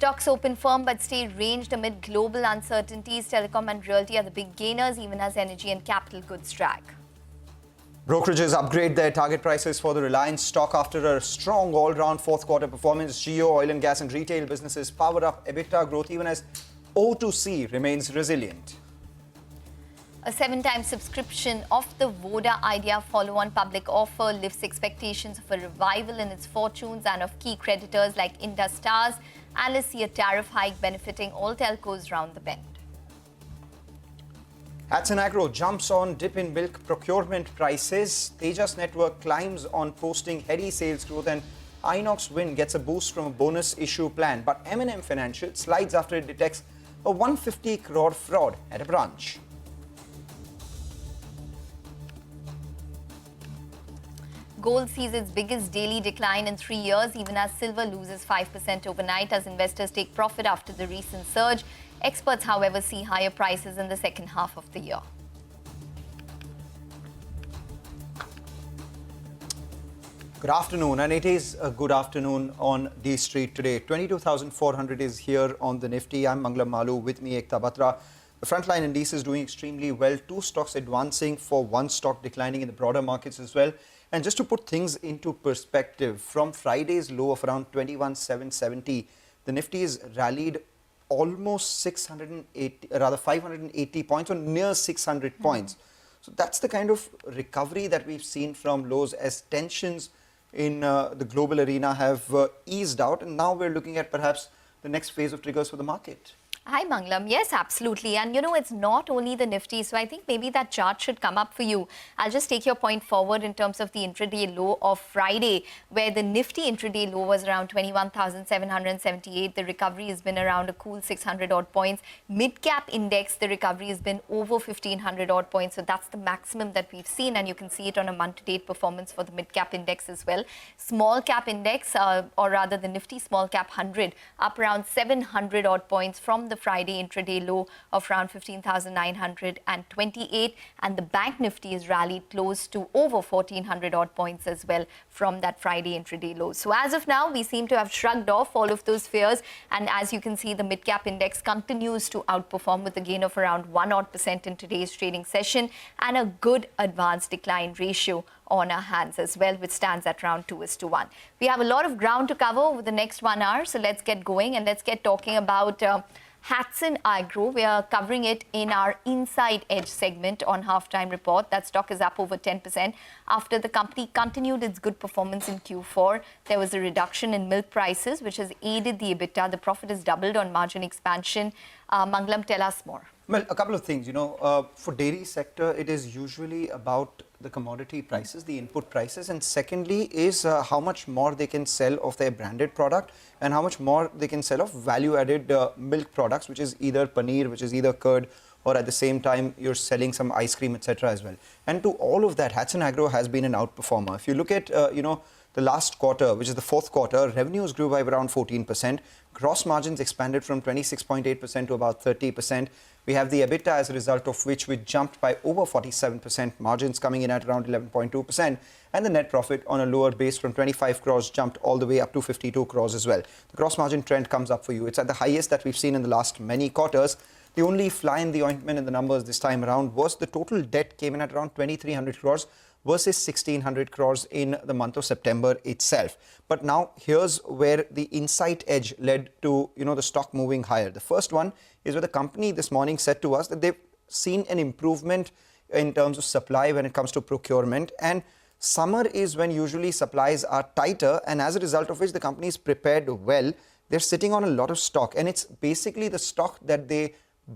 Stocks open firm but stay ranged amid global uncertainties. Telecom and Realty are the big gainers, even as energy and capital goods drag. Brokerages upgrade their target prices for the Reliance stock after a strong all-round fourth quarter performance. Geo, oil and gas and retail businesses power up EBITDA growth even as O2C remains resilient. A 7-time subscription of the Voda Idea follow-on public offer lifts expectations of a revival in its fortunes and of key creditors like Indus Towers. Analysts see a tariff hike benefiting all telcos round the bend. Hatsun Agro jumps on dip in milk procurement prices. Tejas Network climbs on posting heady sales growth, and Inox Wind gets a boost from a bonus issue plan. But M&M Financial slides after it detects a 150 crore fraud at a branch. Gold sees its biggest daily decline in 3 years, even as silver loses 5% overnight as investors take profit after the recent surge. Experts, however, see higher prices in the second half of the year. Good afternoon, and it is a good afternoon on D Street today. 22,400 is here on the Nifty. I'm Mangalam Malu, with me Ekta Batra. The frontline indices doing extremely well. 2 stocks advancing for 1 stock declining in the broader markets as well. And just to put things into perspective, from Friday's low of around 21,770, the Nifty is rallied almost 580 points, or near 600 points. So that's the kind of recovery that we've seen from lows as tensions in the global arena have eased out. And now we're looking at perhaps the next phase of triggers for the market. Hi, Mangalam. Yes, absolutely. And you know, it's not only the Nifty. So I think maybe that chart should come up for you. I'll just take your point forward in terms of the intraday low of Friday, where the Nifty intraday low was around 21,778. The recovery has been around a cool 600 odd points. Mid-cap index, the recovery has been over 1,500 odd points. So that's the maximum that we've seen. And you can see it on a month-to-date performance for the mid-cap index as well. Small-cap index, or rather the Nifty small-cap 100, up around 700 odd points from the Friday intraday low of around 15,928, and the Bank Nifty is rallied close to over 1,400 odd points as well from that Friday intraday low. So as of now, we seem to have shrugged off all of those fears, and as you can see, the mid-cap index continues to outperform with a gain of around 1% in today's trading session and a good advanced decline ratio on our hands as well, which stands at around 2:1. We have a lot of ground to cover over the next 1 hour, so let's get going and let's get talking about Hatsun Agro. We are covering it in our Inside Edge segment on Halftime Report. That stock is up over 10% after the company continued its good performance in Q4. There was a reduction in milk prices, which has aided the EBITDA. The profit has doubled on margin expansion. Mangalam, tell us more. Well, a couple of things. For dairy sector, it is usually about the commodity prices, the input prices, and secondly is how much more they can sell of their branded product and how much more they can sell of value-added milk products, which is either paneer, which is either curd, or at the same time you're selling some ice cream, etc. as well. And to all of that, Hatsun Agro has been an outperformer. If you look at the last quarter, which is the fourth quarter, revenues grew by around 14%. Gross margins expanded from 26.8% to about 30%. We have the EBITDA as a result of which we jumped by over 47%, margins coming in at around 11.2%. And the net profit on a lower base from 25 crores jumped all the way up to 52 crores as well. The gross margin trend comes up for you. It's at the highest that we've seen in the last many quarters. The only fly in the ointment in the numbers this time around was the total debt came in at around 2,300 crores. Versus 1,600 crores in the month of September itself. But now here's where the insight edge led to the stock moving higher. The first one is where the company this morning said to us that they've seen an improvement in terms of supply when it comes to procurement, and summer is when usually supplies are tighter, and as a result of which the company is prepared well. They're sitting on a lot of stock, and it's basically the stock that they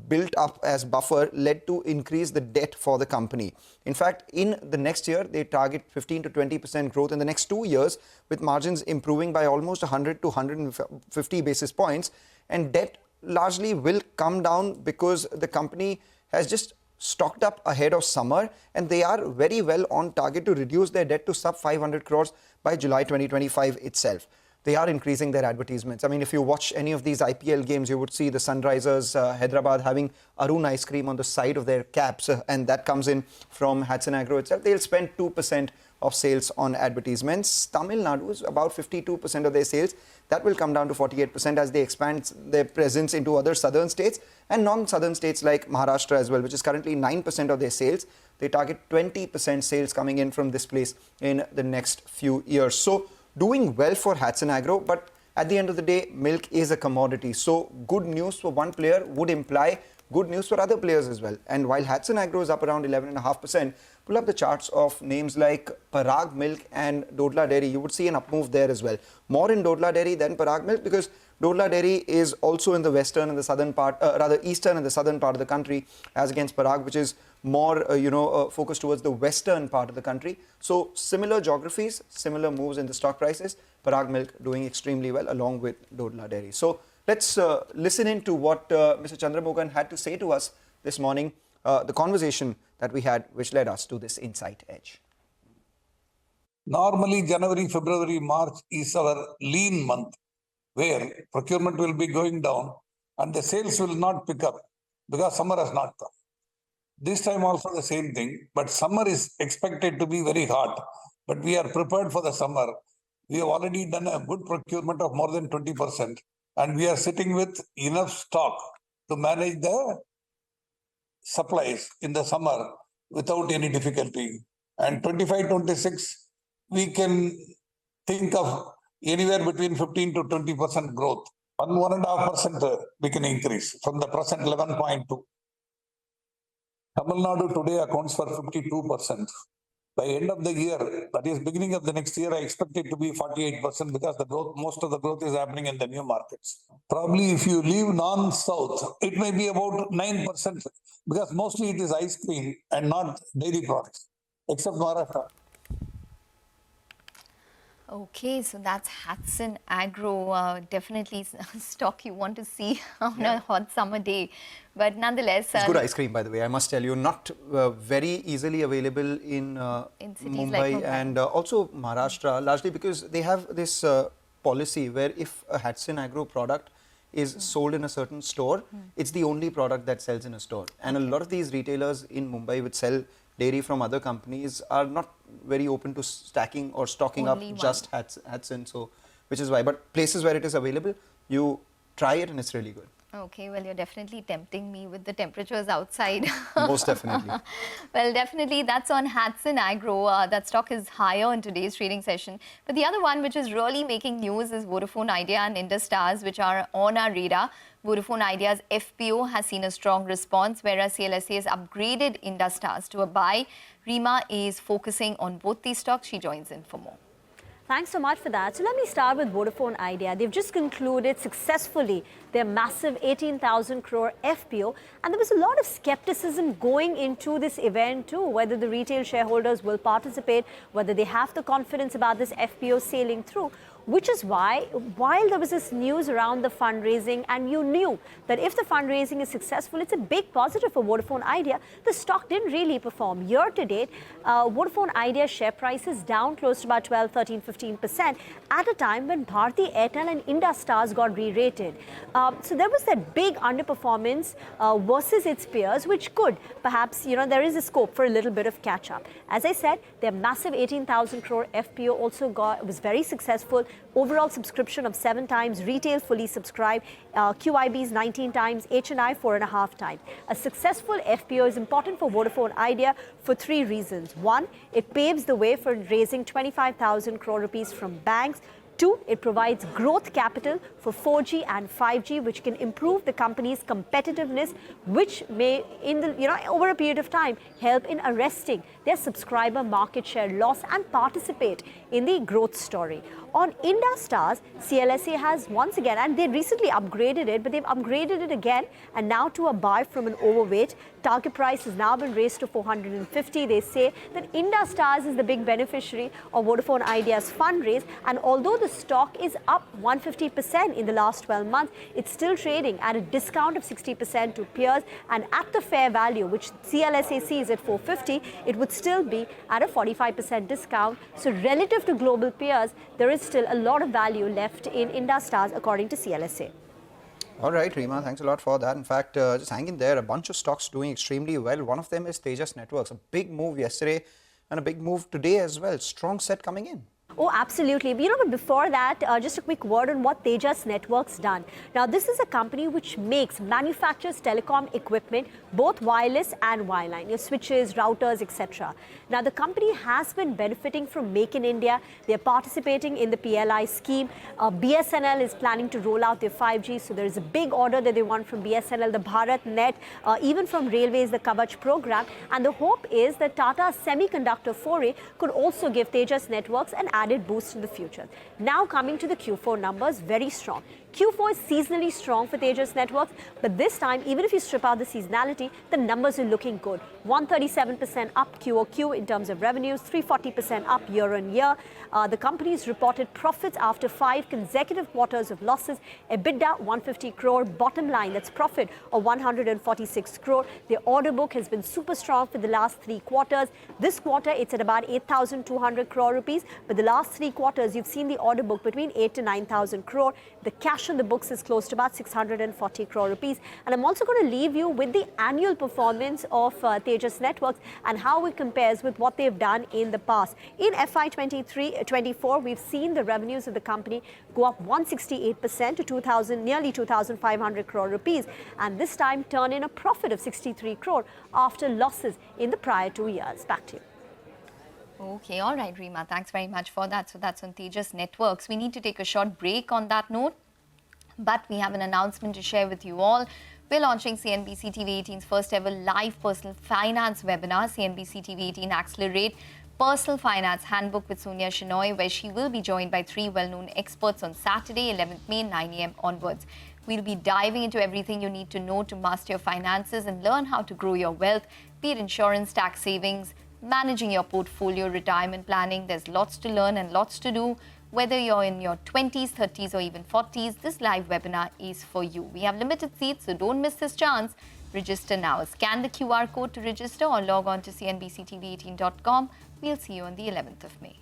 built up as buffer led to increase the debt for the company. In fact, in the next year, they target 15 to 20% growth in the next 2 years, with margins improving by almost 100 to 150 basis points. And debt largely will come down because the company has just stocked up ahead of summer, and they are very well on target to reduce their debt to sub 500 crores by July 2025 itself. they are increasing their advertisements. I mean, if you watch any of these IPL games, you would see the Sunrisers Hyderabad having Arun ice cream on the side of their caps, and that comes in from Hatsun Agro itself. They'll spend 2% of sales on advertisements. Tamil Nadu is about 52% of their sales. That will come down to 48% as they expand their presence into other southern states and non-southern states like Maharashtra as well, which is currently 9% of their sales. They target 20% sales coming in from this place in the next few years. So doing well for Hatsun Agro, but at the end of the day, milk is a commodity. So good news for one player would imply good news for other players as well. And while Hatsun Agro is up around 11.5%, pull up the charts of names like Parag Milk and Dodla Dairy. You would see an up move there as well. More in Dodla Dairy than Parag Milk, because Dodla Dairy is also in the western and the southern part, rather eastern and the southern part of the country, as against Parag, which is more, focused towards the western part of the country. So similar geographies, similar moves in the stock prices. Parag Milk doing extremely well along with Dodla Dairy. So let's listen in to what Mr. Chandramohan had to say to us this morning, the conversation that we had, which led us to this Insight Edge. Normally, January, February, March is our lean month, where procurement will be going down and the sales will not pick up because summer has not come. This time also the same thing, but summer is expected to be very hot. But we are prepared for the summer. We have already done a good procurement of more than 20%, and we are sitting with enough stock to manage the supplies in the summer without any difficulty. And 25-26, we can think of anywhere between 15 to 20% growth. 1.5% we can increase from the present 11.2. Tamil Nadu today accounts for 52%. By end of the year, that is beginning of the next year, I expect it to be 48% because the growth, most of the growth is happening in the new markets. Probably if you leave non-south, it may be about 9% because mostly it is ice cream and not dairy products, except Maharashtra. Okay, so that's Hatsun Agro. Definitely stock you want to see on a hot summer day. But nonetheless... it's good ice cream, by the way, I must tell you. Not very easily available in Mumbai, like Mumbai and also Maharashtra, largely because they have this policy where if a Hatsun Agro product is sold in a certain store, it's the only product that sells in a store. And a lot of these retailers in Mumbai which sell dairy from other companies are not very open to stacking or stocking Only up one. just Hatsun, so which is why. But places where it is available, you try it and it's really good. Okay, well, you're definitely tempting me with the temperatures outside. Most definitely. Well, definitely that's on Hatsun Agro. That stock is higher in today's trading session. But the other one which is really making news is Vodafone Idea and Indus Stars, which are on our radar. Vodafone Idea's FPO has seen a strong response, whereas CLSA has upgraded Indus Stars to a buy. Rima is focusing on both these stocks. She joins in for more. Thanks so much for that. So let me start with Vodafone Idea. They've just concluded successfully their massive 18,000 crore FPO. And there was a lot of skepticism going into this event too, whether the retail shareholders will participate, whether they have the confidence about this FPO sailing through. Which is why, while there was this news around the fundraising, and you knew that if the fundraising is successful, it's a big positive for Vodafone Idea, the stock didn't really perform. Year to date, Vodafone Idea share price is down close to about 12, 13, 15% at a time when Bharti Airtel and Indus Stars got re-rated. So there was that big underperformance versus its peers, which could perhaps, there is a scope for a little bit of catch-up. As I said, their massive 18,000 crore FPO also was very successful. Overall subscription of 7 times, retail fully subscribed, QIBs 19 times, HNI 4.5 times. A successful FPO is important for Vodafone Idea for 3 reasons. 1, it paves the way for raising 25,000 crore rupees from banks. 2, it provides growth capital for 4G and 5G, which can improve the company's competitiveness, which may, over a period of time, help in arresting their subscriber market share loss and participate in the growth story. On Indus Stars, CLSA has once again, and they recently upgraded it, but they've upgraded it again and now to a buy from an overweight. target price has now been raised to 450. They say that Industars is the big beneficiary of Vodafone Idea's fundraise, and although the stock is up 150% in the last 12 months, it's still trading at a discount of 60% to peers, and at the fair value, which CLSA sees at 450, it would still be at a 45% discount. So relative to global peers, there is still a lot of value left in Industars according to CLSA. All right, Reema, thanks a lot for that. In fact, just hang in there. A bunch of stocks doing extremely well. One of them is Tejas Networks. A big move yesterday and a big move today as well. Strong set coming in. Oh, absolutely. But before that, just a quick word on what Tejas Networks done. Now, this is a company which manufactures telecom equipment, both wireless and wireline, your switches, routers, etc. Now, the company has been benefiting from Make in India. They're participating in the PLI scheme. BSNL is planning to roll out their 5G. So there is a big order that they want from BSNL, the Bharat Net, even from Railways, the Kavach program. And the hope is that Tata's semiconductor foray could also give Tejas Networks an added boost in the future. Now coming to the Q4 numbers, very strong. Q4 is seasonally strong for Tejas Networks, but this time, even if you strip out the seasonality, the numbers are looking good. 137% up QOQ in terms of revenues, 340% up year on year. The company's reported profits after 5 consecutive quarters of losses. EBITDA 150 crore, bottom line, that's profit of 146 crore. The order book has been super strong for the last 3 quarters. This quarter, it's at about 8,200 crore rupees, but the last 3 quarters, you've seen the order book between 8 to 9,000 crore. The cash on the books is close to about 640 crore rupees. And I'm also going to leave you with the annual performance of Tejas Networks and how it compares with what they've done in the past. In FY23-24, we've seen the revenues of the company go up 168% to nearly 2,500 crore rupees, and this time turn in a profit of 63 crore after losses in the prior 2 years. Back to you. Okay, all right, Reema, thanks very much for that. So that's on Tejas Networks. We need to take a short break on that note, but we have an announcement to share with you all. We're launching CNBC-TV18's first ever live personal finance webinar, CNBC-TV18 Accelerate Personal Finance Handbook with Sonia Shenoy, where she will be joined by 3 well-known experts on Saturday, 11th May, 9 a.m. onwards. We'll be diving into everything you need to know to master your finances and learn how to grow your wealth, be it insurance, tax savings, managing your portfolio, retirement planning. There's lots to learn and lots to do. Whether you're in your 20s, 30s or even 40s, this live webinar is for you. We have limited seats, so don't miss this chance. Register now. Scan the QR code to register or log on to cnbctv18.com. We'll see you on the 11th of May.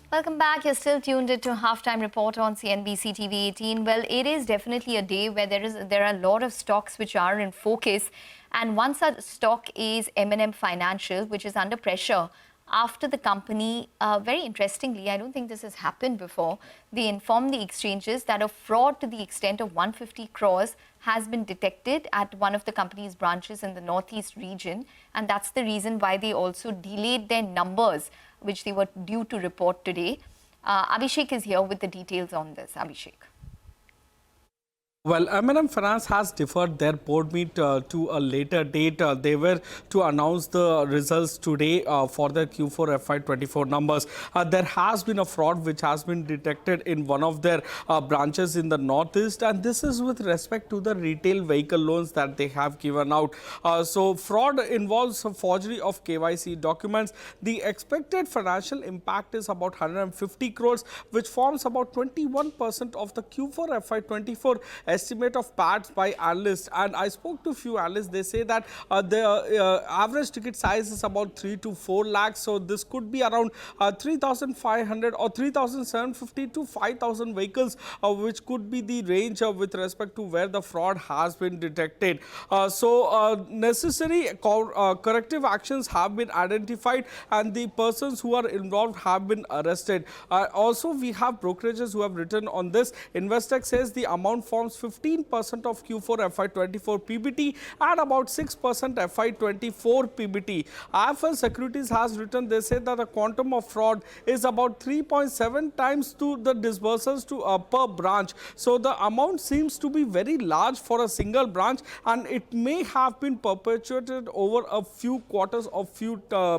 Welcome back. You're still tuned into Halftime Report on CNBC TV 18. Well, it is definitely a day where there are a lot of stocks which are in focus. And one such stock is M&M Financial, which is under pressure after the company, very interestingly, I don't think this has happened before, they informed the exchanges that a fraud to the extent of 150 crores has been detected at one of the company's branches in the Northeast region. And that's the reason why they also delayed their numbers, which they were due to report today. Abhishek is here with the details on this. Abhishek. Well, M&M Finance has deferred their board meet to a later date. They were to announce the results today for their Q4 FY24 numbers. There has been a fraud which has been detected in one of their branches in the Northeast, and this is with respect to the retail vehicle loans that they have given out. So fraud involves forgery of KYC documents. The expected financial impact is about 150 crores, which forms about 21% of the Q4 FY24 estimate of PATs by analysts. And I spoke to a few analysts. They say that the average ticket size is about 3 to 4 lakhs. So this could be around 3,500 or 3,750 to 5,000 vehicles, which could be the range with respect to where the fraud has been detected. Necessary corrective actions have been identified and the persons who are involved have been arrested. Also, we have brokerages who have written on this. Investec says the amount forms 15% of Q4 FY24 PBT and about 6% FY24 PBT. IIFL Securities has written, they say that the quantum of fraud is about 3.7 times to the disbursals to per branch. So the amount seems to be very large for a single branch, and it may have been perpetuated over a few quarters or few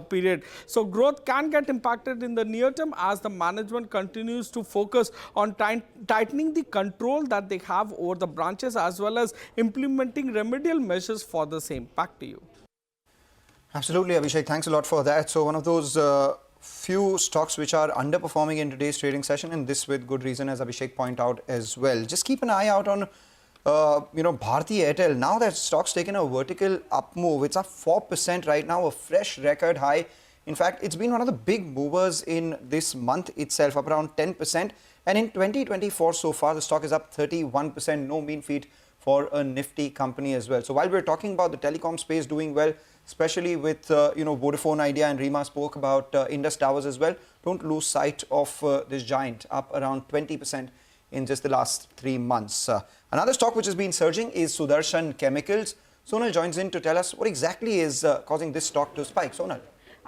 period. So growth can get impacted in the near term as the management continues to focus on tightening the control that they have over the branches as well as implementing remedial measures for the same. Back to you. Absolutely, Abhishek. Thanks a lot for that. So one of those few stocks which are underperforming in today's trading session, and this with good reason, as Abhishek pointed out as well. Just keep an eye out on Bharti Airtel. Now that stock's taken a vertical up move, it's up 4% right now, a fresh record high. In fact, it's been one of the big movers in this month itself, up around 10%. And in 2024 so far, the stock is up 31%, no mean feat for a Nifty company as well. So while we're talking about the telecom space doing well, especially with Vodafone Idea, and Rima spoke about Indus Towers as well, don't lose sight of this giant, up around 20% in just the last 3 months. Another stock which has been surging is Sudarshan Chemicals. Sonal joins in to tell us what exactly is causing this stock to spike. Sonal.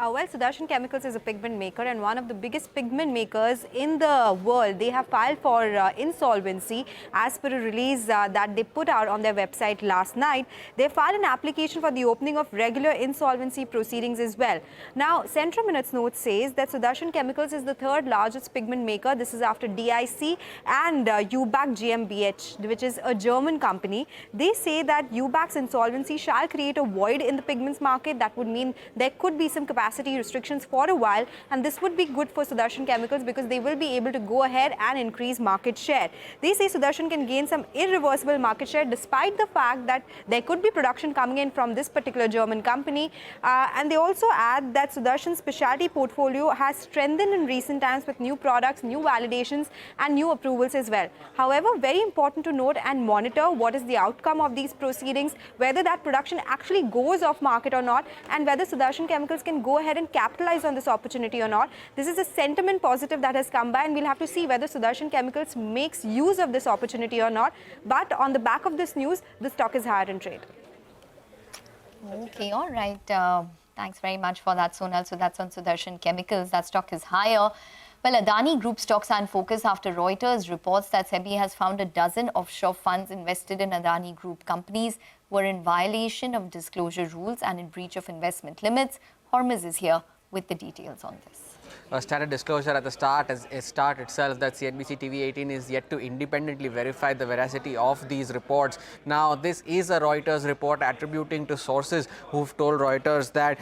Well, Sudarshan Chemicals is a pigment maker and one of the biggest pigment makers in the world. They have filed for insolvency as per a release that they put out on their website last night. They filed an application for the opening of regular insolvency proceedings as well. Now, Centrum in its note says that Sudarshan Chemicals is the third largest pigment maker. This is after DIC and UBAC GmbH, which is a German company. They say that UBAC's insolvency shall create a void in the pigments market. That would mean there could be some capacity restrictions for a while, and this would be good for Sudarshan Chemicals because they will be able to go ahead and increase market share. They say Sudarshan can gain some irreversible market share despite the fact that there could be production coming in from this particular German company. And they also add that Sudarshan's specialty portfolio has strengthened in recent times with new products, new validations and new approvals as well. However, very important to note and monitor what is the outcome of these proceedings, whether that production actually goes off market or not, and whether Sudarshan Chemicals can go ahead and capitalize on this opportunity or not. This is a sentiment positive that has come by, and we'll have to see whether Sudarshan Chemicals makes use of this opportunity or not. But on the back of this news, the stock is higher in trade. Okay, all right. Thanks very much for that, Sonal. So that's on Sudarshan Chemicals. That stock is higher. Well, Adani Group stocks are in focus after Reuters reports that SEBI has found a dozen offshore funds invested in Adani Group companies were in violation of disclosure rules and in breach of investment limits. Hormuz is here with the details on this. A standard disclosure at the start itself that CNBC-TV18 is yet to independently verify the veracity of these reports. Now, this is a Reuters report attributing to sources who've told Reuters that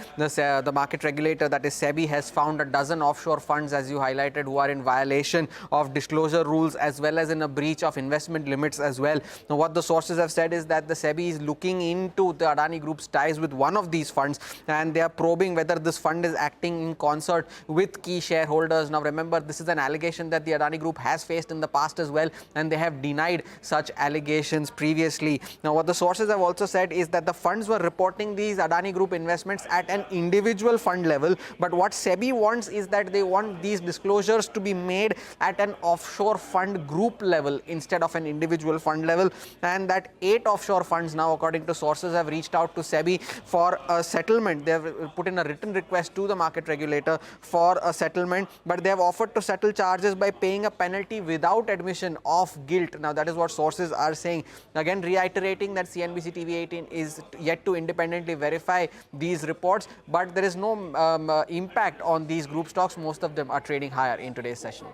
the market regulator, that is SEBI, has found a dozen offshore funds, as you highlighted, who are in violation of disclosure rules as well as in a breach of investment limits as well. Now, what the sources have said is that the SEBI is looking into the Adani Group's ties with one of these funds, and they are probing whether this fund is acting in concert with key shareholders. Now remember, this is an allegation that the Adani Group has faced in the past as well, and they have denied such allegations previously. Now what the sources have also said is that the funds were reporting these Adani Group investments at an individual fund level, but what SEBI wants is that they want these disclosures to be made at an offshore fund group level instead of an individual fund level, and that 8 offshore funds now, according to sources, have reached out to SEBI for a settlement. They have put in a written request to the market regulator for a settlement, but they have offered to settle charges by paying a penalty without admission of guilt. Now that is what sources are saying. Again, reiterating that CNBC-TV18 is yet to independently verify these reports, but there is no impact on these group stocks. Most of them are trading higher in today's session.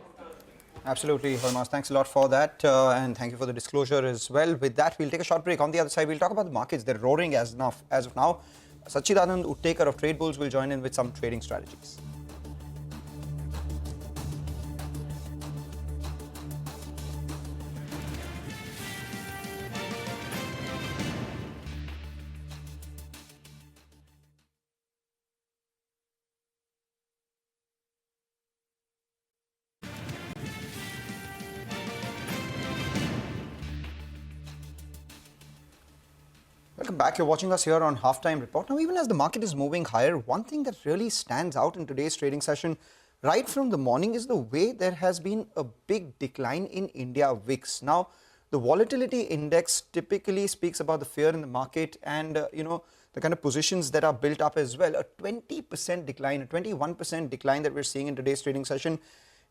Absolutely, Hormaz. Thanks a lot for that, and thank you for the disclosure as well. With that, we'll take a short break. On the other side, we'll talk about the markets. They're roaring as of now. Sachidanand Uttekar of Trade Bulls will join in with some trading strategies. Welcome back. You're watching us here on Halftime Report. Now, even as the market is moving higher, one thing that really stands out in today's trading session right from the morning is the way there has been a big decline in India VIX. Now, The volatility index typically speaks about the fear in the market and, the kind of positions that are built up as well. A 20% decline, a 21% decline that we're seeing in today's trading session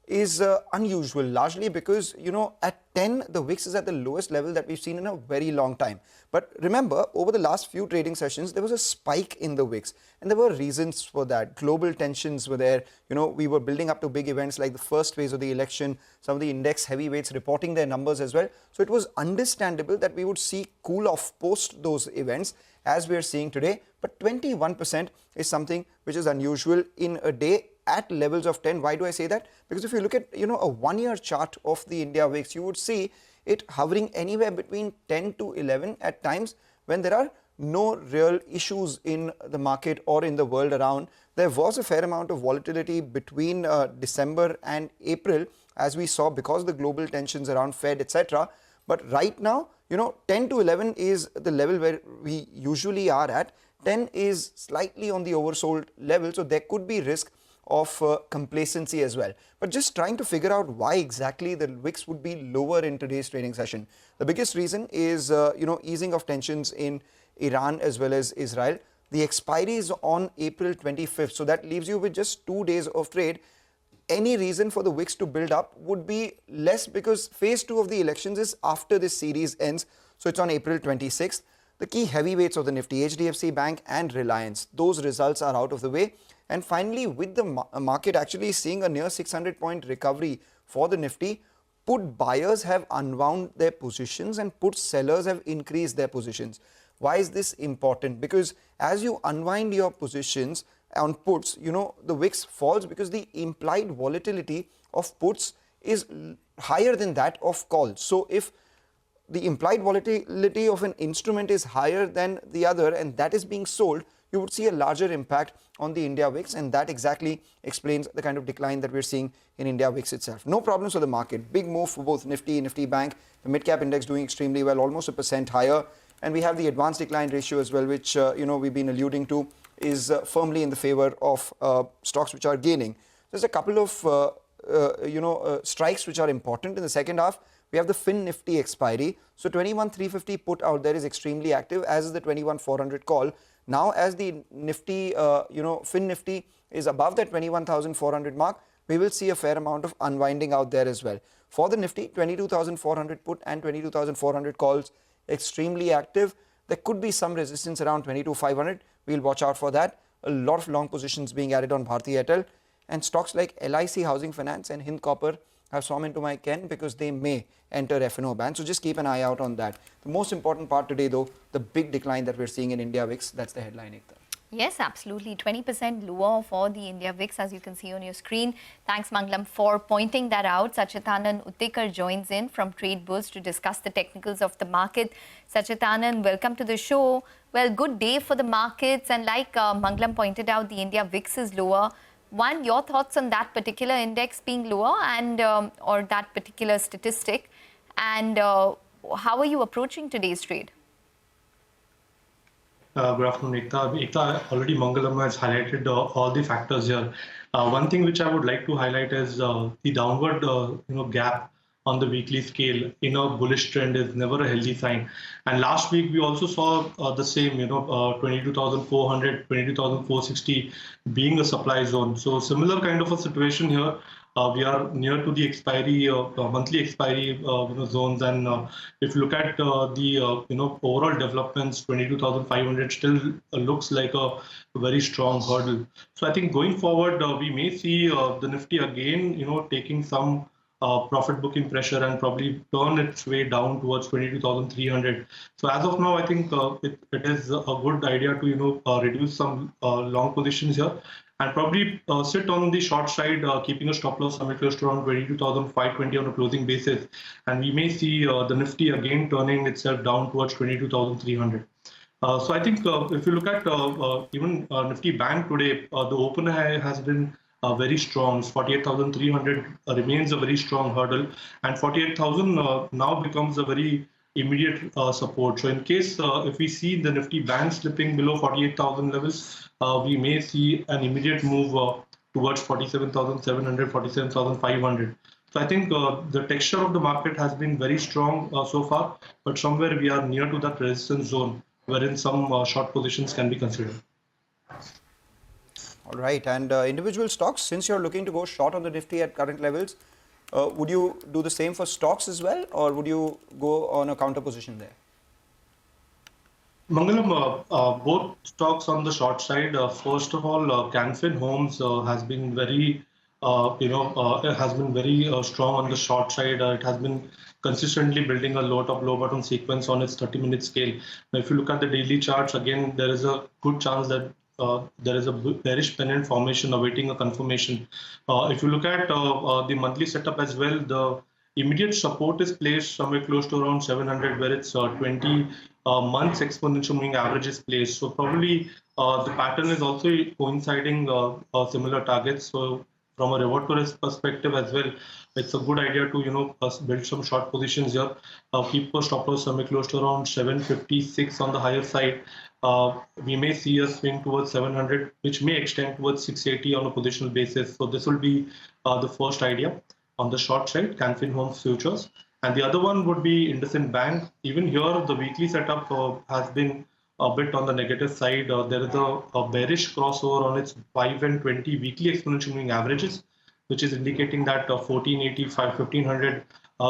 is unusual, largely because, at 10, the VIX is at the lowest level that we've seen in a very long time. But remember, over the last few trading sessions, there was a spike in the VIX, and there were reasons for that. Global tensions were there. We were building up to big events like the first phase of the election, some of the index heavyweights reporting their numbers as well. So it was understandable that we would see cool off post those events, as we are seeing today. But 21% is something which is unusual in a day at levels of 10. Why do I say that? Because if you look at, a 1 year chart of the India VIX, you would see it hovering anywhere between 10 to 11 at times when there are no real issues in the market or in the world around. There was a fair amount of volatility between December and April, as we saw, because of the global tensions around Fed, etc. But right now, 10 to 11 is the level where we usually are at. 10 is slightly on the oversold level, so there could be risk of complacency as well. But just trying to figure out why exactly the VIX would be lower in today's trading session. The biggest reason is, easing of tensions in Iran as well as Israel. The expiry is on April 25th, so that leaves you with just 2 days of trade. Any reason for the VIX to build up would be less, because phase 2 of the elections is after this series ends, so it's on April 26th. The key heavyweights of the Nifty, HDFC Bank and Reliance, those results are out of the way. And finally, with the market actually seeing a near 600-point recovery for the Nifty, put buyers have unwound their positions and put sellers have increased their positions. Why is this important? Because as you unwind your positions on puts, the VIX falls because the implied volatility of puts is higher than that of calls. So if the implied volatility of an instrument is higher than the other and that is being sold, you would see a larger impact on the India VIX, and that exactly explains the kind of decline that we're seeing in India VIX itself. No problems for the market. Big move for both Nifty, Nifty Bank. The mid-cap index doing extremely well, almost 1% higher. And we have the advanced decline ratio as well, which, we've been alluding to, is firmly in the favor of stocks which are gaining. There's a couple of, strikes which are important in the second half. We have the Fin Nifty expiry. So 21,350 put out there is extremely active, as is the 21,400 call. Now, as the Nifty, Fin Nifty is above that 21,400 mark, we will see a fair amount of unwinding out there as well. For the Nifty, 22,400 put and 22,400 calls, extremely active. There could be some resistance around 22,500. We'll watch out for that. A lot of long positions being added on Bharti Airtel. And stocks like LIC Housing Finance and Hind Copper have swum into my ken because they may enter F&O ban. So just keep an eye out on that. The most important part today, though, the big decline that we're seeing in India VIX, that's the headline, Ekta. Yes, absolutely. 20% lower for the India VIX, as you can see on your screen. Thanks, Mangalam, for pointing that out. Sachidanand Uttekar joins in from Trade Bulls to discuss the technicals of the market. Sachidanand, welcome to the show. Well, good day for the markets. And like Mangalam pointed out, the India VIX is lower. One, your thoughts on that particular index being lower and or that particular statistic, and how are you approaching today's trade? Good afternoon, Ekta. Ekta, already Mangalam has highlighted all the factors here. One thing which I would like to highlight is the downward gap on the weekly scale in a bullish trend is never a healthy sign. And last week we also saw the same, 22,400, 22,460 being a supply zone. So similar kind of a situation here. We are near to the expiry, monthly expiry zones, and if you look at the overall developments, 22,500 still looks like a very strong hurdle. So I think going forward, we may see the Nifty again, taking some profit booking pressure and probably turn its way down towards 22,300. So as of now, I think it is a good idea to reduce some long positions here and probably sit on the short side, keeping a stop loss somewhere close to around 22,520 on a closing basis, and we may see the Nifty again turning itself down towards 22,300. So I think if you look at even Nifty Bank today, the open high has been very strong. 48,300 remains a very strong hurdle, and 48,000 now becomes a very immediate support. So in case if we see the Nifty Bank slipping below 48,000 levels, we may see an immediate move towards 47,700, 47,500. So I think the texture of the market has been very strong so far, but somewhere we are near to that resistance zone wherein some short positions can be considered. All right, and individual stocks, since you're looking to go short on the Nifty at current levels, would you do the same for stocks as well, or would you go on a counter position there? Mangalam, both stocks on the short side. First of all, Canfin Homes has been very, it has been very strong on the short side. It has been consistently building a low top, low bottom sequence on its 30-minute scale. Now, if you look at the daily charts, again, there is a good chance that there is a bearish pennant formation awaiting a confirmation. If you look at the monthly setup as well, the immediate support is placed somewhere close to around 700, where it's 20 months exponential moving average is placed. So probably the pattern is also coinciding similar targets. So from a reward to risk perspective as well, it's a good idea to build some short positions here. Keep a stop loss somewhere close to around 756 on the higher side. We may see a swing towards 700, which may extend towards 680 on a positional basis. So this will be the first idea on the short side, Canfin Homes futures. And the other one would be IndusInd Bank. Even here, the weekly setup has been a bit on the negative side. There is a bearish crossover on its 5 and 20 weekly exponential moving averages, which is indicating that 1485, 1500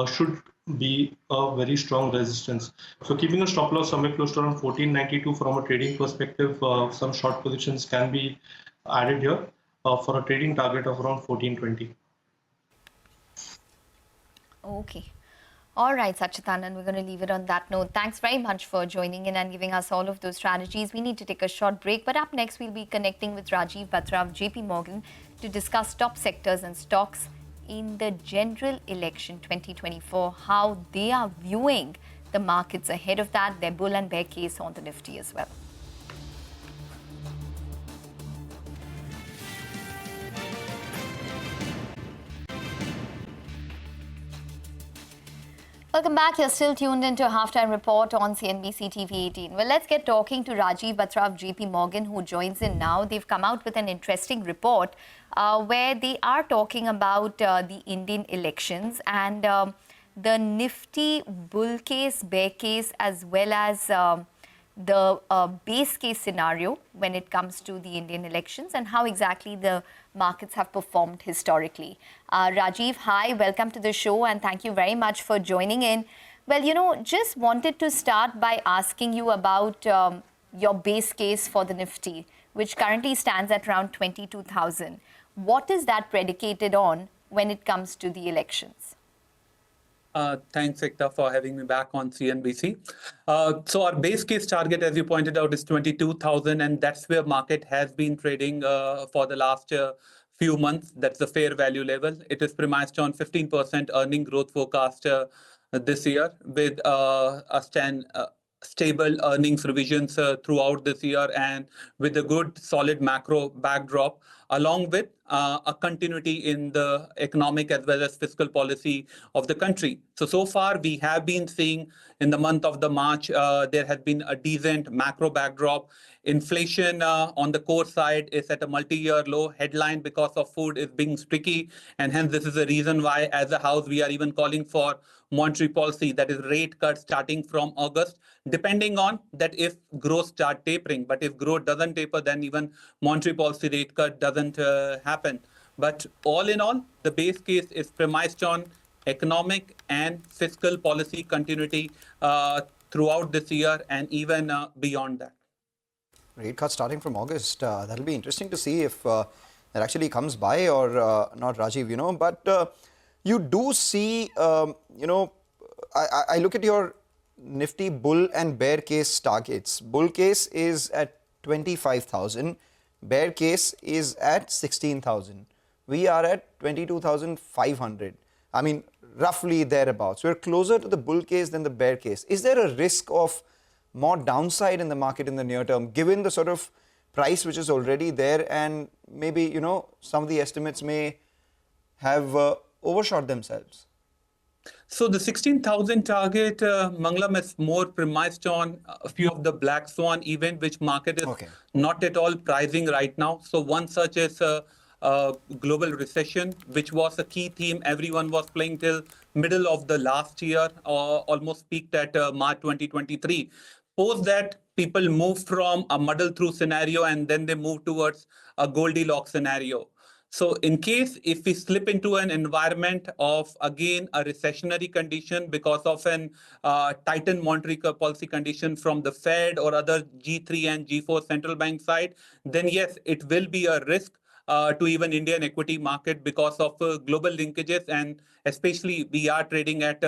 should be a very strong resistance. So keeping a stop loss somewhere close to around 1492 from a trading perspective, some short positions can be added here for a trading target of around 1420. Okay. All right, Sachidanand, we're going to leave it on that note. Thanks very much for joining in and giving us all of those strategies. We need to take a short break, but up next, we'll be connecting with Rajiv Batra of JP Morgan to discuss top sectors and stocks in the general election 2024, how they are viewing the markets ahead of that, their bull and bear case on the Nifty as well. Welcome back. You're still tuned into a halftime report on CNBC TV18. Well, let's get talking to Rajiv Batra of JP Morgan, who joins in now. They've come out with an interesting report where they are talking about the Indian elections and the Nifty bull case, bear case, as well as the base case scenario when it comes to the Indian elections and how exactly the markets have performed historically. Rajiv, hi, welcome to the show and thank you very much for joining in. Well, just wanted to start by asking you about your base case for the Nifty, which currently stands at around 22,000. What is that predicated on when it comes to the elections? Thanks, Ekta, for having me back on CNBC. So our base case target, as you pointed out, is 22,000, and that's where market has been trading for the last few months. That's the fair value level. It is premised on 15% earning growth forecast this year, with stable earnings revisions throughout this year, and with a good solid macro backdrop, along with a continuity in the economic as well as fiscal policy of the country. So far we have been seeing in the month of the March, there has been a decent macro backdrop. Inflation on the core side is at a multi-year low. Headline because of food is being sticky, and hence this is the reason why as a house we are even calling for monetary policy, that is rate cuts starting from August, depending on that if growth start tapering. But if growth doesn't taper, then even monetary policy rate cut doesn't happen. But all in all, the base case is premised on economic and fiscal policy continuity throughout this year and even beyond that. Rate cut starting from August. That'll be interesting to see if that actually comes by or not, Rajiv, But you do see, I look at your Nifty bull and bear case targets. Bull case is at 25,000. Bear case is at 16,000. We are at 22,500. I mean, roughly thereabouts. We're closer to the bull case than the bear case. Is there a risk of more downside in the market in the near term, given the sort of price which is already there, and maybe, some of the estimates may have overshot themselves? So the 16,000 target, Mangalam, is more premised on a few of the black swan event, which market is not at all pricing right now. So one such is global recession, which was a key theme everyone was playing till middle of the last year, almost peaked at March 2023. Post that, people moved from a muddle through scenario and then they moved towards a Goldilocks scenario. So in case if we slip into an environment of, again, a recessionary condition because of an tightened monetary policy condition from the Fed or other G3 and G4 central bank side, then yes, it will be a risk to even Indian equity market because of global linkages, and especially we are trading at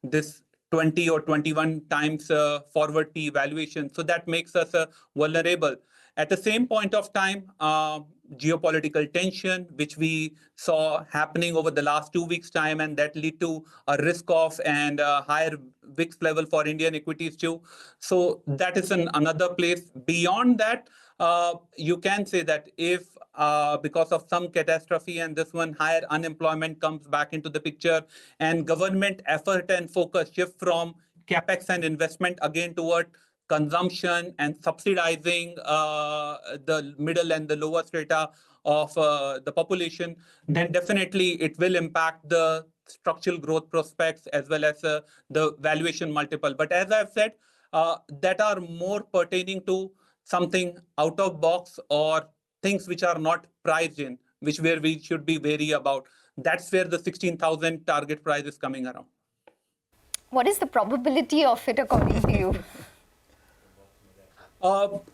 this 20 or 21 times forward P valuation. So that makes us vulnerable. At the same point of time, geopolitical tension, which we saw happening over the last 2 weeks' time, and that lead to a risk off and a higher VIX level for Indian equities too. So that is another place. Beyond that, you can say that if because of some catastrophe and this one, higher unemployment comes back into the picture and government effort and focus shift from capex and investment again toward consumption and subsidizing the middle and the lower strata of the population, then definitely it will impact the structural growth prospects as well as the valuation multiple. But as I've said, that are more pertaining to something out of box or things which are not priced in, where we should be wary about. That's where the 16,000 target price is coming around. What is the probability of it according to you?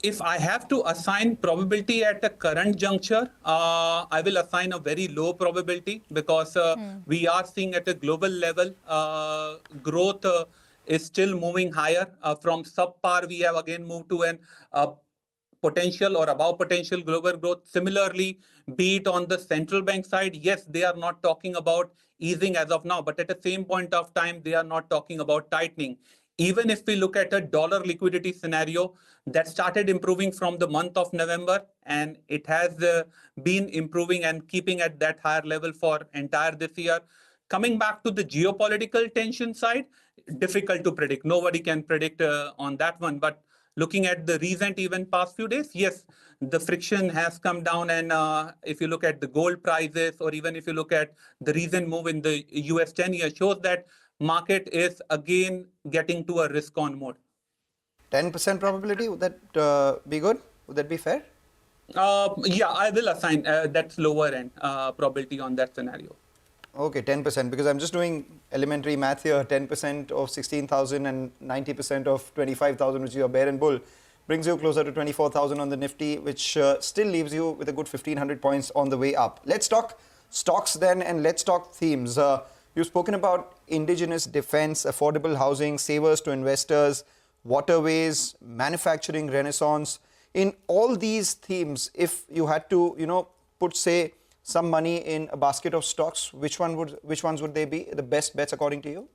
If I have to assign probability at the current juncture, I will assign a very low probability because we are seeing at a global level growth is still moving higher. From subpar, we have again moved to an potential or above potential global growth. Similarly, be it on the central bank side, yes, they are not talking about easing as of now, but at the same point of time, they are not talking about tightening. Even if we look at a dollar liquidity scenario that started improving from the month of November, and it has been improving and keeping at that higher level for entire this year. Coming back to the geopolitical tension side, difficult to predict. Nobody can predict on that one. But looking at the recent even past few days, yes, the friction has come down. And if you look at the gold prices, or even if you look at the recent move in the US 10-year, shows that market is again getting to a risk-on mode. 10% probability, would that be good? Would that be fair? Yeah, I will assign that's lower end probability on that scenario. Okay, 10%, because I'm just doing elementary math here. 10% of 16,000 and 90% of 25,000, which is your bear and bull, brings you closer to 24,000 on the Nifty, which still leaves you with a good 1,500 points on the way up. Let's talk stocks then, and let's talk themes. You've spoken about indigenous defense, affordable housing, savers to investors, waterways, manufacturing renaissance. In all these themes, if you had to, put, say, some money in a basket of stocks, which ones would they be, the best bets according to you?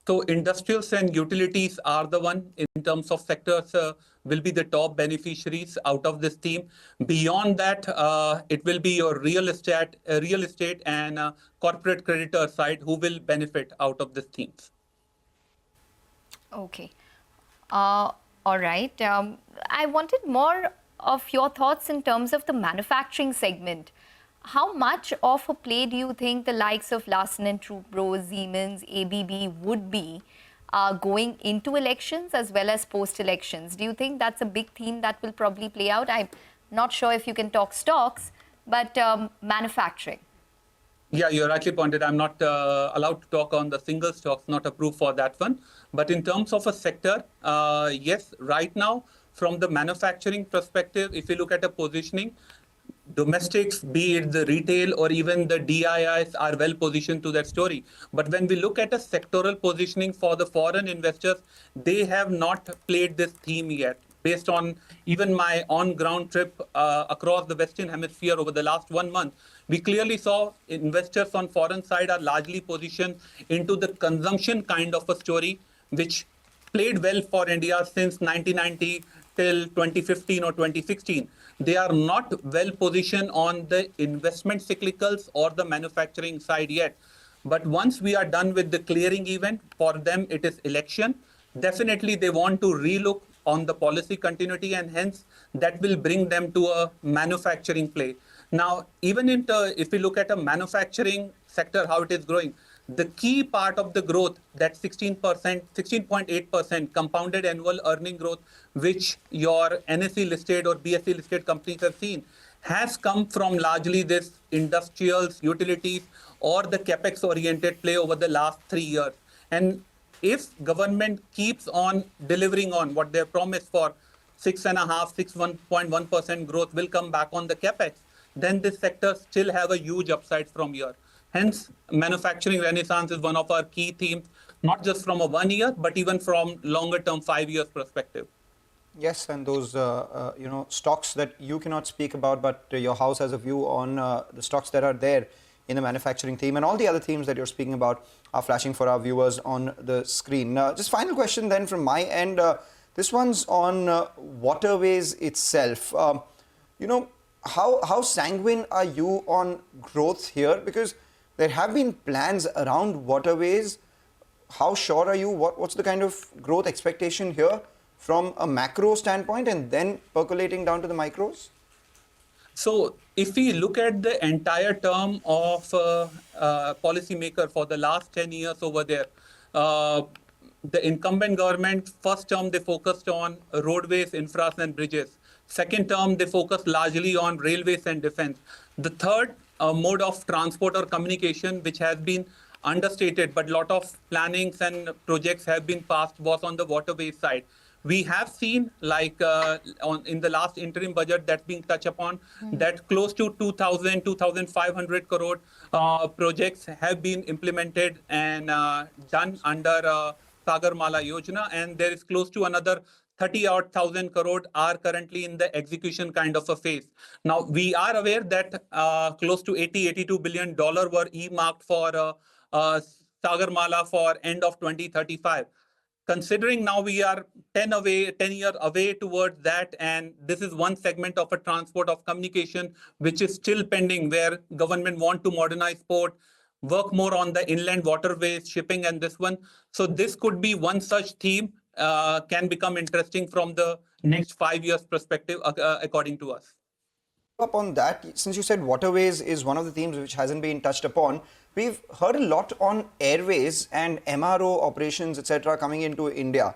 So industrials and utilities are the one in terms of sectors will be the top beneficiaries out of this theme. Beyond that, it will be your real estate and corporate creditor side who will benefit out of this themes. Okay. All right. I wanted more of your thoughts in terms of the manufacturing segment. How much of a play do you think the likes of Larsen & Toubro, Siemens, ABB would be going into elections as well as post-elections? Do you think that's a big theme that will probably play out? I'm not sure if you can talk stocks, but manufacturing. Yeah, you're rightly pointed. I'm not allowed to talk on the single stocks, not approved for that one. But in terms of a sector, yes, right now, from the manufacturing perspective, if you look at a positioning, domestics, be it the retail or even the DIIs, are well positioned to that story. But when we look at a sectoral positioning for the foreign investors, they have not played this theme yet. Based on even my on-ground trip across the Western Hemisphere over the last 1 month, we clearly saw investors on foreign side are largely positioned into the consumption kind of a story, which played well for India since 1990 till 2015 or 2016. They are not well positioned on the investment cyclicals or the manufacturing side yet. But once we are done with the clearing event, for them it is election. Definitely they want to relook on the policy continuity, and hence that will bring them to a manufacturing play. Now, even if we look at a manufacturing sector, how it is growing, the key part of the growth, that 16%, 16.8% compounded annual earning growth, which your NSE listed or BSE listed companies have seen, has come from largely this industrials, utilities, or the capex oriented play over the last 3 years. And if government keeps on delivering on what they promised for 6.1% growth will come back on the capex, then this sector still have a huge upside from here. Hence, manufacturing renaissance is one of our key themes, not just from a 1 year, but even from longer term 5 years perspective. Yes, and those stocks that you cannot speak about, but your house has a view on the stocks that are there in the manufacturing theme, and all the other themes that you're speaking about are flashing for our viewers on the screen. Just final question then from my end. This one's on Waterways itself. How sanguine are you on growth here? Because there have been plans around Waterways. How sure are you? What's the kind of growth expectation here from a macro standpoint and then percolating down to the micros? So if we look at the entire term of policymaker for the last 10 years over there, the incumbent government, first term, they focused on roadways, infras and bridges. Second term, they focused largely on railways and defense. The third mode of transport or communication, which has been understated, but a lot of plannings and projects have been passed, was on the waterways side. We have seen, like in the last interim budget that's being touched upon, that close to 2,500 crore projects have been implemented and done under Sagarmala Yojana, and there is close to another 30,000 crore are currently in the execution kind of a phase. Now, we are aware that close to $82 billion were earmarked for Sagarmala for end of 2035. Considering now we are 10 years away towards that, and this is one segment of a transport of communication which is still pending, where government want to modernize port, work more on the inland waterways, shipping, and this one. So this could be one such theme can become interesting from the next 5 years perspective, according to us. Up on that, since you said waterways is one of the themes which hasn't been touched upon, we've heard a lot on airways and MRO operations, etc., coming into India.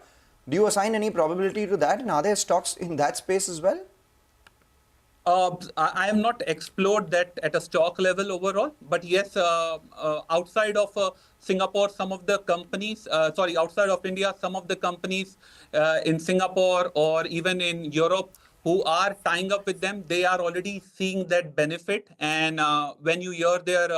Do you assign any probability to that, and are there stocks in that space as well? I have not explored that at a stock level overall, but yes, outside of Singapore, some of the companies, outside of India, some of the companies in Singapore or even in Europe who are tying up with them, they are already seeing that benefit. And when you hear their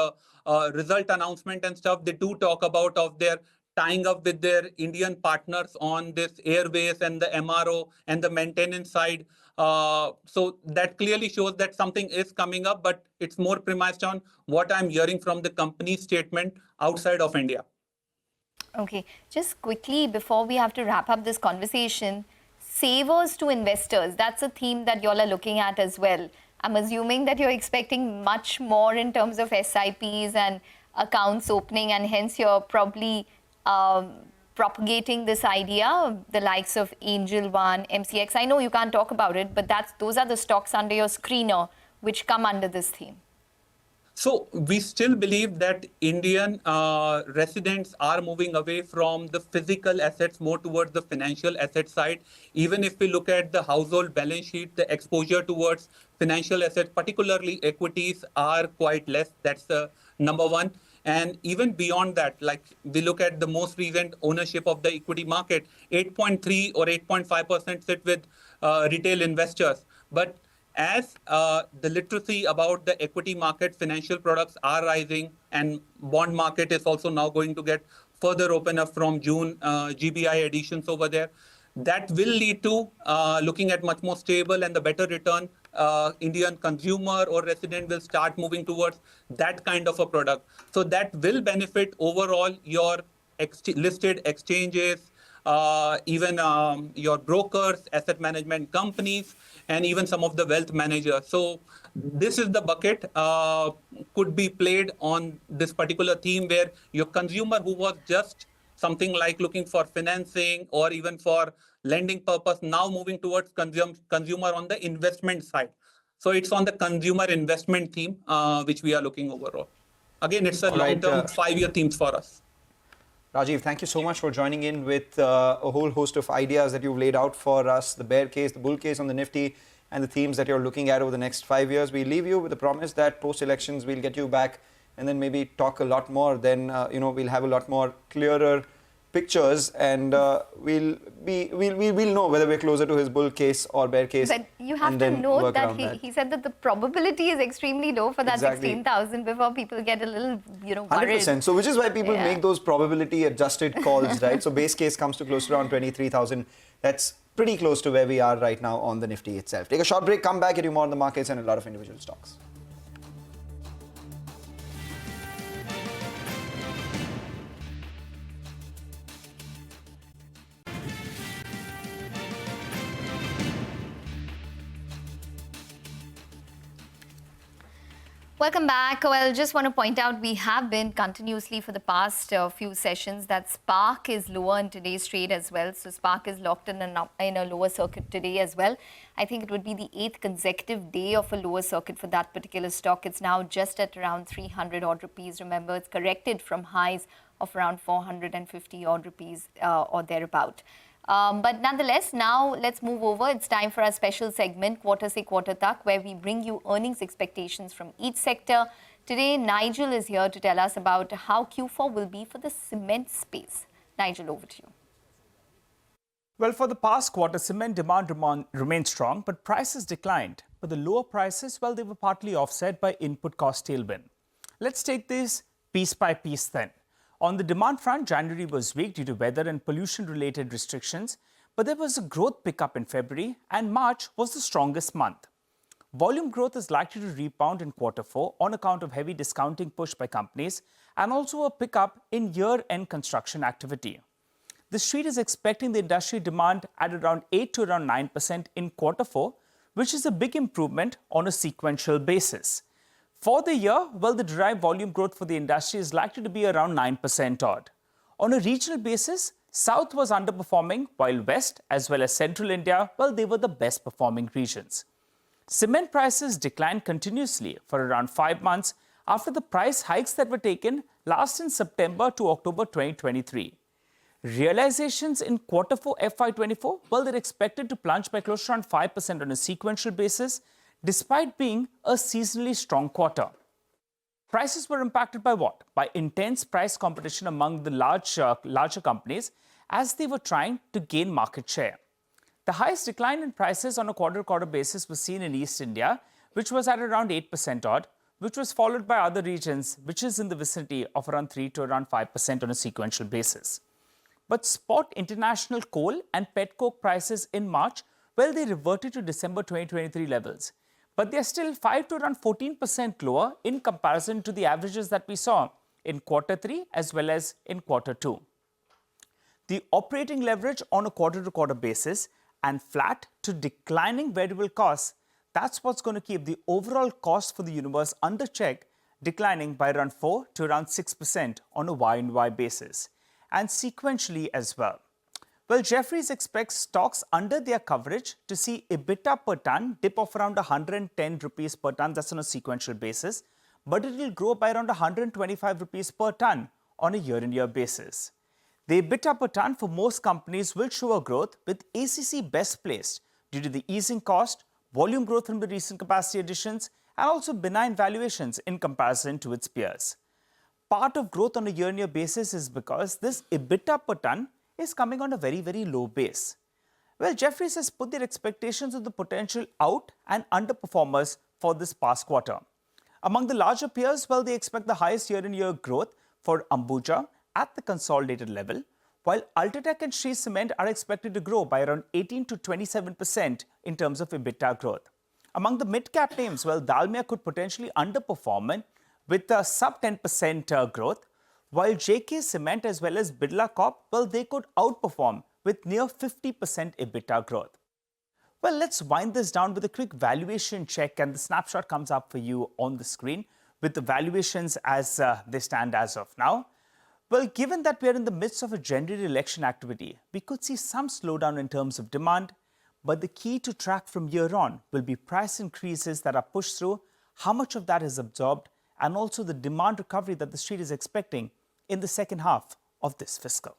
result announcement and stuff, they do talk about of their tying up with their Indian partners on this airways and the MRO and the maintenance side. So that clearly shows that something is coming up, but it's more premised on what I'm hearing from the company's statement outside of India. Okay, just quickly before we have to wrap up this conversation, savers to investors, that's a theme that y'all are looking at as well. I'm assuming that you're expecting much more in terms of SIPs and accounts opening, and hence you're probably propagating this idea, the likes of Angel One, MCX. I know you can't talk about it, but those are the stocks under your screener which come under this theme. So we still believe that Indian residents are moving away from the physical assets more towards the financial asset side. Even if we look at the household balance sheet, the exposure towards financial assets, particularly equities, are quite less. That's the number one. And even beyond that, like we look at the most recent ownership of the equity market, 8.3 or 8.5% sit with retail investors. But as the literacy about the equity market, financial products are rising, and bond market is also now going to get further open up from June, GBI additions over there. That will lead to looking at much more stable and the better return. Indian consumer or resident will start moving towards that kind of a product. So that will benefit overall your listed exchanges, even your brokers, asset management companies, and even some of the wealth managers. So this is the bucket could be played on this particular theme, where your consumer who was just something like looking for financing or even for lending purpose, now moving towards consumer on the investment side. So it's on the consumer investment theme, which we are looking overall. Again, it's a long-term 5-year themes for us. Rajiv, thank you so much for joining in with a whole host of ideas that you've laid out for us, the bear case, the bull case on the Nifty, and the themes that you're looking at over the next 5 years. We leave you with the promise that post-elections we'll get you back and then maybe talk a lot more. Then, we'll have a lot more clearer pictures, and we'll know whether we're closer to his bull case or bear case. But you have to note that he said that the probability is extremely low for that 16,000 before people get a little, worried. 100%. So which is why people make those probability adjusted calls, right? So base case comes to close to around 23,000. That's pretty close to where we are right now on the Nifty itself. Take a short break, come back, get you more on the markets and a lot of individual stocks. Welcome back. Well, just want to point out we have been continuously for the past few sessions that Spark is lower in today's trade as well. So Spark is locked in a lower circuit today as well. I think it would be the 8th consecutive day of a lower circuit for that particular stock. It's now just at around 300 odd rupees. Remember, it's corrected from highs of around 450 odd rupees or thereabout. But nonetheless, now let's move over. It's time for our special segment, Quarter Se Quarter Tak, where we bring you earnings expectations from each sector. Today, Nigel is here to tell us about how Q4 will be for the cement space. Nigel, over to you. Well, for the past quarter, cement demand remained strong, but prices declined. But the lower prices, well, they were partly offset by input cost tailwind. Let's take this piece by piece then. On the demand front, January was weak due to weather and pollution-related restrictions, but there was a growth pickup in February, and March was the strongest month. Volume growth is likely to rebound in Q4 on account of heavy discounting push by companies and also a pickup in year-end construction activity. The street is expecting the industry demand at around 8 to around 9% in Q4, which is a big improvement on a sequential basis. For the year, well, the derived volume growth for the industry is likely to be around 9% odd. On a regional basis, South was underperforming, while West as well as Central India, well, they were the best performing regions. Cement prices declined continuously for around 5 months after the price hikes that were taken last in September to October 2023. Realizations in Q4 FY24, well, they're expected to plunge by close to around 5% on a sequential basis, despite being a seasonally strong quarter. Prices were impacted by what? By intense price competition among the larger companies as they were trying to gain market share. The highest decline in prices on a quarter-to-quarter basis was seen in East India, which was at around 8% odd, which was followed by other regions, which is in the vicinity of around 3 to around 5% on a sequential basis. But spot international coal and petcoke prices in March, well, they reverted to December 2023 levels. But they're still 5 to around 14% lower in comparison to the averages that we saw in Q3 as well as in Q2. The operating leverage on a quarter-to-quarter basis and flat to declining variable costs, that's what's going to keep the overall cost for the universe under check, declining by around 4 to around 6% on a Y-on-Y basis, and sequentially as well. Well, Jefferies expects stocks under their coverage to see EBITDA per ton dip of around 110 rupees per ton, that's on a sequential basis, but it will grow by around 125 rupees per ton on a year-on-year basis. The EBITDA per ton for most companies will show a growth, with ACC best placed due to the easing cost, volume growth from the recent capacity additions, and also benign valuations in comparison to its peers. Part of growth on a year-on-year basis is because this EBITDA per ton is coming on a very, very low base. Well, Jefferies has put their expectations of the potential out and underperformers for this past quarter. Among the larger peers, well, they expect the highest year-on-year growth for Ambuja at the consolidated level, while Ultratech and Shree Cement are expected to grow by around 18 to 27% in terms of EBITDA growth. Among the mid-cap names, well, Dalmia could potentially underperform with a sub 10% growth, while JK Cement as well as Birla Corp, well, they could outperform with near 50% EBITDA growth. Well, let's wind this down with a quick valuation check, and the snapshot comes up for you on the screen with the valuations as they stand as of now. Well, given that we are in the midst of a general election activity, we could see some slowdown in terms of demand, But the key to track from here on will be price increases that are pushed through, how much of that is absorbed, and also the demand recovery that the street is expecting in the second half of this fiscal.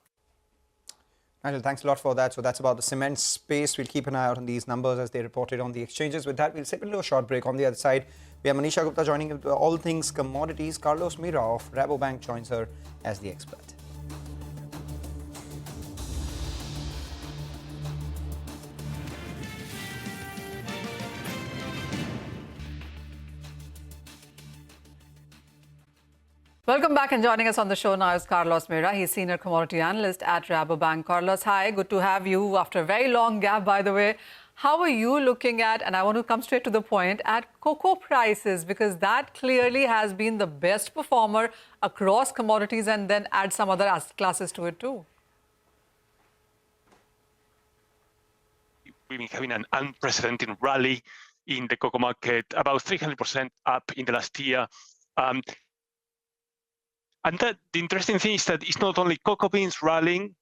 Nigel, thanks a lot for that. So that's about the cement space. We'll keep an eye out on these numbers as they reported on the exchanges. With that, we'll take a short break. On the other side, we have Manisha Gupta joining with all things commodities. Carlos Mira of Rabobank joins her as the expert. Welcome back, and joining us on the show now is Carlos Mira. He's Senior Commodity Analyst at Rabobank. Carlos, hi, good to have you after a very long gap, by the way. How are you looking at, and I want to come straight to the point, at cocoa prices, because that clearly has been the best performer across commodities, and then add some other asset classes to it too. We've been having an unprecedented rally in the cocoa market, about 300% up in the last year. And the interesting thing is that it's not only cocoa beans rallying.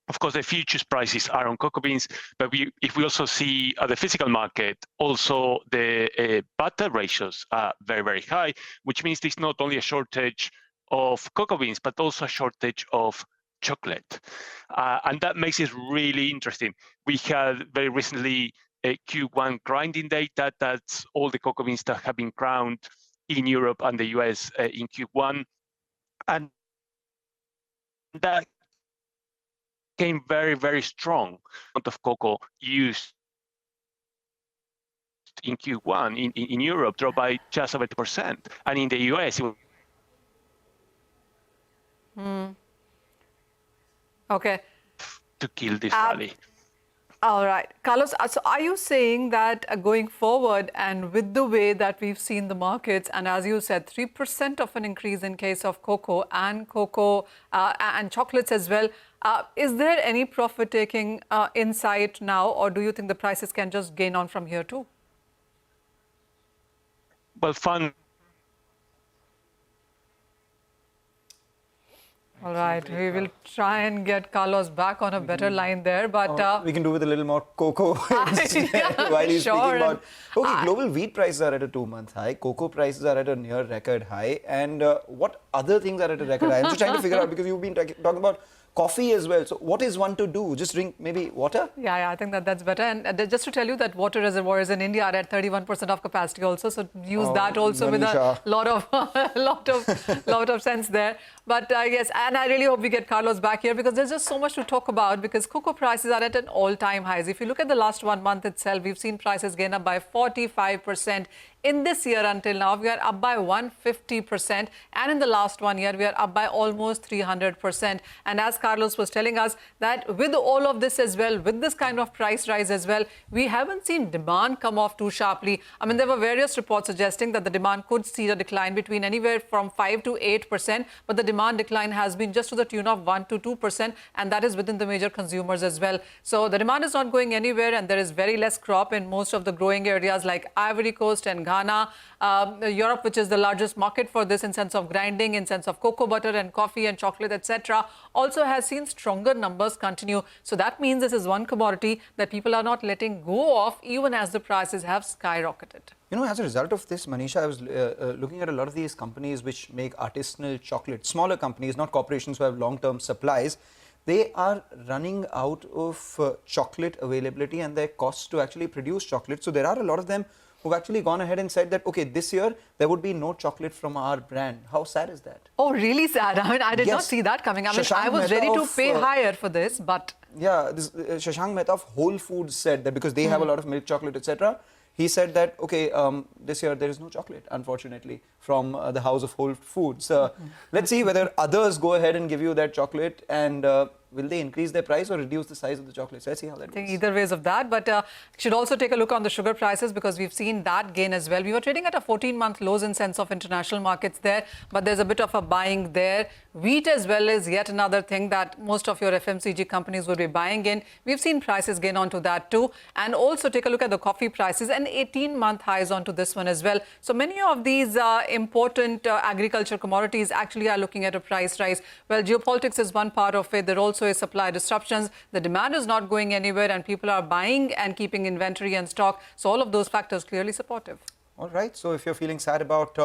Of course, the futures prices are on cocoa beans, but if we also see the physical market, also the butter ratios are very, very high, which means there's not only a shortage of cocoa beans, but also a shortage of chocolate. And that makes it really interesting. We had very recently a Q1 grinding data. That's all the cocoa beans that have been ground in Europe and the US in Q1. And that came very, very strong. Amount of cocoa used in Q1 in Europe dropped by just over 2%. And in the US, it was Okay. to kill this rally. All right. Carlos, so are you saying that going forward, and with the way that we've seen the markets, and as you said, 3% of an increase in case of cocoa and chocolates as well, is there any profit-taking in sight now, or do you think the prices can just gain on from here too? Well, fun. All right, we will try and get Carlos back on a better line there, but we can do with a little more cocoa while he's speaking about. Okay, global wheat prices are at a 2-month high. Cocoa prices are at a near record high. And what other things are at a record high? I'm just trying to figure out, because you've been talking about coffee as well. So what is one to do? Just drink maybe water? Yeah, I think that's better. And just to tell you that water reservoirs in India are at 31% of capacity also. So use that also Manisha. With a lot of sense there. But yes, and I really hope we get Carlos back here, because there's just so much to talk about, because cocoa prices are at an all-time highs. If you look at the last 1 month itself, we've seen prices gain up by 45%. In this year until now, we are up by 150%. And in the last 1 year, we are up by almost 300%. And as Carlos was telling us, that with all of this as well, with this kind of price rise as well, we haven't seen demand come off too sharply. I mean, there were various reports suggesting that the demand could see a decline between anywhere from 5 to 8%. But the demand decline has been just to the tune of 1 to 2%. And that is within the major consumers as well. So the demand is not going anywhere. And there is very less crop in most of the growing areas like Ivory Coast and Ghana, Europe, which is the largest market for this in sense of grinding, in sense of cocoa butter and coffee and chocolate, etc., also has seen stronger numbers continue. So that means this is one commodity that people are not letting go of, even as the prices have skyrocketed. You know, as a result of this, Manisha, I was looking at a lot of these companies which make artisanal chocolate, smaller companies, not corporations who have long-term supplies. They are running out of chocolate availability and their costs to actually produce chocolate. So there are a lot of them who've actually gone ahead and said that, okay, this year there would be no chocolate from our brand. How sad is that? Oh, really sad? I mean, I did not see that coming. I mean, I was ready to pay higher for this, but... Yeah, this, Shashank Mehta of Whole Foods said that because they have a lot of milk chocolate, etc., he said that, okay, this year there is no chocolate, unfortunately, from the house of Whole Foods. Let's see whether others go ahead and give you that chocolate, and will they increase their price or reduce the size of the chocolate? So let's see how that goes. I think either ways of that, but should also take a look on the sugar prices, because we've seen that gain as well. We were trading at a 14-month lows in sense of international markets there, but there's a bit of a buying there. Wheat as well is yet another thing that most of your FMCG companies will be buying in. We've seen prices gain onto that too. And also take a look at the coffee prices, and 18-month highs onto this one as well. So many of these important agriculture commodities actually are looking at a price rise. Well, geopolitics is one part of it. There are also also is supply disruptions. The demand is not going anywhere and people are buying and keeping inventory and stock. So all of those factors clearly supportive. All right, so if you're feeling sad about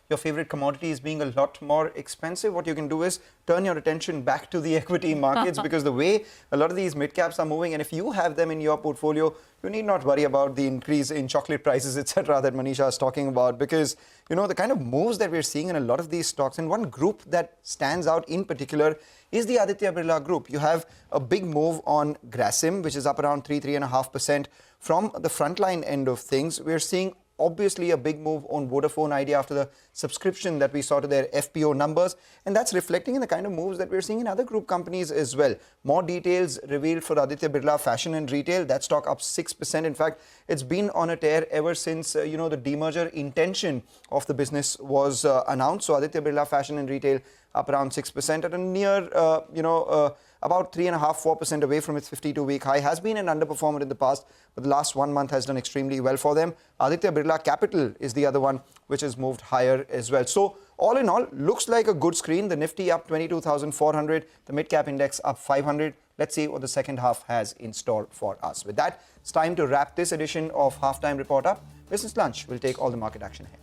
your favorite commodities being a lot more expensive, what you can do is turn your attention back to the equity markets because the way a lot of these mid caps are moving, and if you have them in your portfolio, you need not worry about the increase in chocolate prices, etc., that Manisha is talking about, because you know the kind of moves that we're seeing in a lot of these stocks, and one group that stands out in particular is the Aditya Birla Group. You have a big move on Grasim, which is up around 3.5% from the frontline end of things. We're seeing obviously a big move on Vodafone Idea after the subscription that we saw to their FPO numbers, and that's reflecting in the kind of moves that we're seeing in other group companies as well. More details revealed for Aditya Birla Fashion and Retail. That stock up 6%. In fact, it's been on a tear ever since the demerger intention of the business was announced. So Aditya Birla Fashion and Retail up around 6% at a near about 3.5-4% away from its 52-week high. Has been an underperformer in the past, but the last 1 month has done extremely well for them. Aditya Birla Capital is the other one which has moved higher as well. So all in all, looks like a good screen. The Nifty up 22,400, the mid-cap index up 500. Let's see what the second half has in store for us. With that, it's time to wrap this edition of Halftime Report up. Business Lunch will take all the market action here.